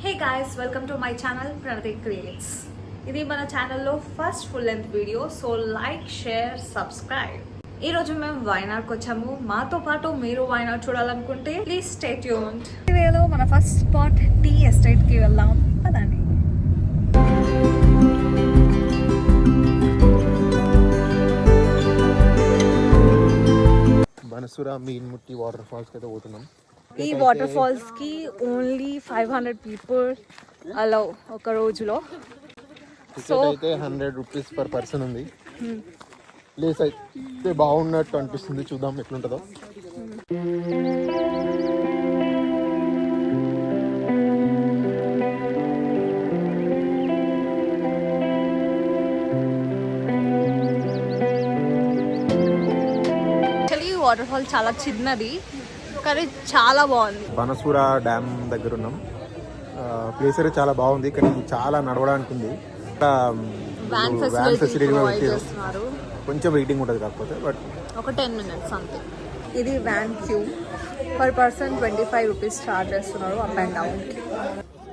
Hey guys, welcome to my channel Pranati Creates. ఇది మన ఛానల్లో first full length video, so like, share, subscribe. ఈరోజు మేము వైనాడ్కి వచ్చాము. మాతో పాటు మీరు వైనాడ్ చూడాలనుకుంటే ప్లీజ్ స్టే ట్యూన్డ్. ఇవేలో మన ఫస్ట్ స్పాట్ టీ ఎస్టేట్కి వెళ్దాం పదండి. బనసురా మీన్ముట్టి వాటర్ ఫాల్స్ అయితే పోతున్నాం. ఈ వాటర్ ఫాల్స్ కి ఓన్లీ 500 పీపుల్ అలౌ ఒక రోజులో. సో అయితే 100 రూపీస్ పర్ పర్సన్ ఉంది. ప్లేస్ అయితే బాగున్నట్టు అనిపిస్తుంది, చూద్దాం ఎట్లుంటుందో. వాటర్ ఫాల్ చాలా చిన్నది కానీ చాలా బాగుంది. బనసూరా డ్యామ్ దగ్గర ఉన్నాం. ప్లేస్ అయితే చాలా బాగుంది కానీ చాలా నడవడానికి ఉంది. వ్యాన్ ఫెసిలిటీ చేస్తున్నారు. కొంచెం వెయిటింగ్ ఉంటుంది కాకపోతే, బట్ ఒక 10 minutes అంతే. ఇది van queue, per person 25 rupees charge చేస్తున్నారు అప్ అండ్ డౌన్.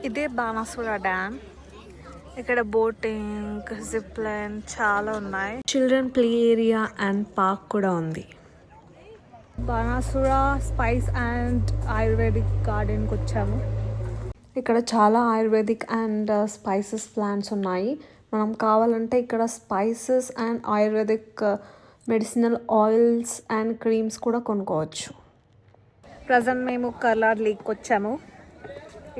ఇదే బాణాసురా డ్యామ్. ఇక్కడ బోటింగ్, జిప్ లైన్ చాలా ఉన్నాయి. Children play area and park కూడా ఉంది. బాణాసురా స్పైస్ అండ్ ఆయుర్వేదిక్ గార్డెన్కి వచ్చాము. ఇక్కడ చాలా ఆయుర్వేదిక్ అండ్ స్పైసెస్ ప్లాంట్స్ ఉన్నాయి. మనం కావాలంటే ఇక్కడ spices and ayurvedic medicinal oils and creams కూడా కొనుక్కోవచ్చు. ప్రజెంట్ మేము కర్లాడ్ లేక్కి వచ్చాము.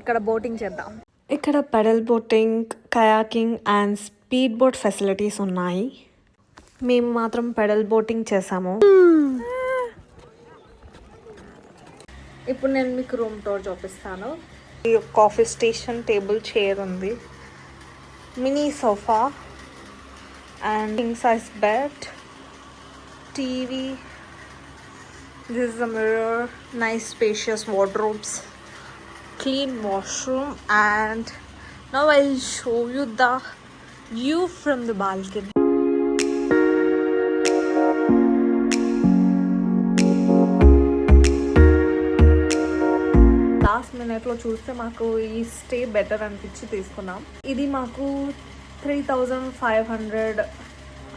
ఇక్కడ బోటింగ్ చేద్దాం. ఇక్కడ pedal boating, kayaking and speed boat facilities ఉన్నాయి. మేము మాత్రం పెడల్ బోటింగ్ చేసాము. ఇప్పుడు నేను మీకు రూమ్ టూర్ చూపిస్తాను. ఈ కాఫీ స్టేషన్, టేబుల్, చైర్ ఉంది, mini sofa and king size bed, TV. This is a mirror, nice spacious wardrobes, clean washroom, and now I'll show you the view from the balcony. Last మినిట్లో చూస్తే మాకు ఈ stay better అనిపించి తీసుకున్నాం. ఇది మాకు 3500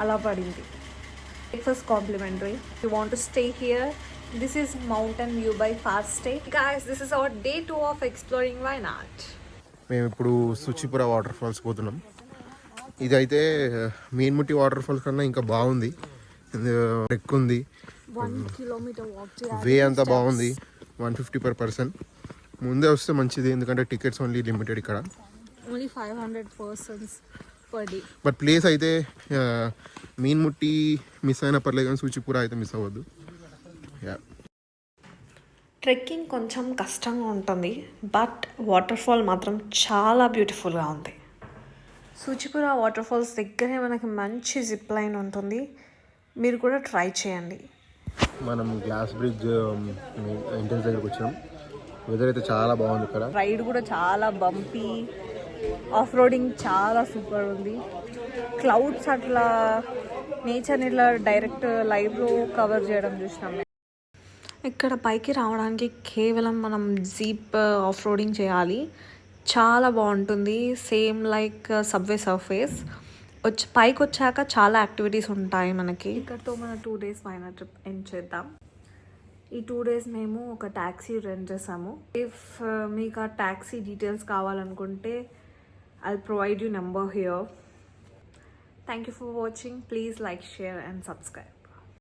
అలా పడింది. Breakfast complimentary. You want to stay here. This is Mountain View by Fast Stay. Guys, this is our day 2 of exploring Wayanad. మేము ఇప్పుడు సుచిపుర వాటర్ ఫాల్స్ పోతున్నాం. ఇదైతే మీన్ముట్టి వాటర్ ఫాల్స్ కన్నా ఇంకా బాగుంది. ట్రెక్ ఉంది, 1 kilometer walk చేయాలి. వే అంతా బాగుంది. 150 per person. ముందే వస్తే మంచిది, ఎందుకంటే టికెట్స్ ఓన్లీ లిమిటెడ్ ఇక్కడ. Only 500 persons per day. But place అయితే మీన్ముట్టి మిస్ అయినా పర్లేదు కానీ సుచిపుర అయితే మిస్ అవ్వద్దు. ట్రెక్కింగ్ కొంచెం కష్టంగా ఉంటుంది, బట్ వాటర్ ఫాల్ మాత్రం చాలా బ్యూటిఫుల్గా ఉంది. సూచిపుర వాటర్ ఫాల్స్ దగ్గరే మనకి మంచి జిప్ లైన్ ఉంటుంది. మీరు కూడా ట్రై చేయండి. మనం గ్లాస్ బ్రిడ్జ్ ఎంట్రన్స్ దగ్గరకు వచ్చాం. వెదర్ అయితే చాలా బాగుంది ఇక్కడ. రైడ్ కూడా చాలా బంపీ, ఆఫ్ రోడింగ్ చాలా సూపర్ ఉంది. క్లౌడ్స్ అట్లా నేచర్ని ఇట్లా డైరెక్ట్ లైవ్లో కవర్ చేయడం చూసినాం. ఇక్కడ పైకి రావడానికి కేవలం మనం జీప్ ఆఫ్ రోడింగ్ చేయాలి. చాలా బాగుంటుంది, సేమ్ లైక్ సబ్వే సర్ఫేస్. పైకి వచ్చాక చాలా యాక్టివిటీస్ ఉంటాయి మనకి. ఇక్కడతో మన 2 days వైనాడ్ ట్రిప్ ఎండ్ చేద్దాం. ఈ 2 days మేము ఒక ట్యాక్సీ రెంట్ చేసాము. ఇఫ్ మీకు ఆ ట్యాక్సీ డీటెయిల్స్ కావాలనుకుంటే I'll provide you number here. Thank you for watching. Please like, share and subscribe.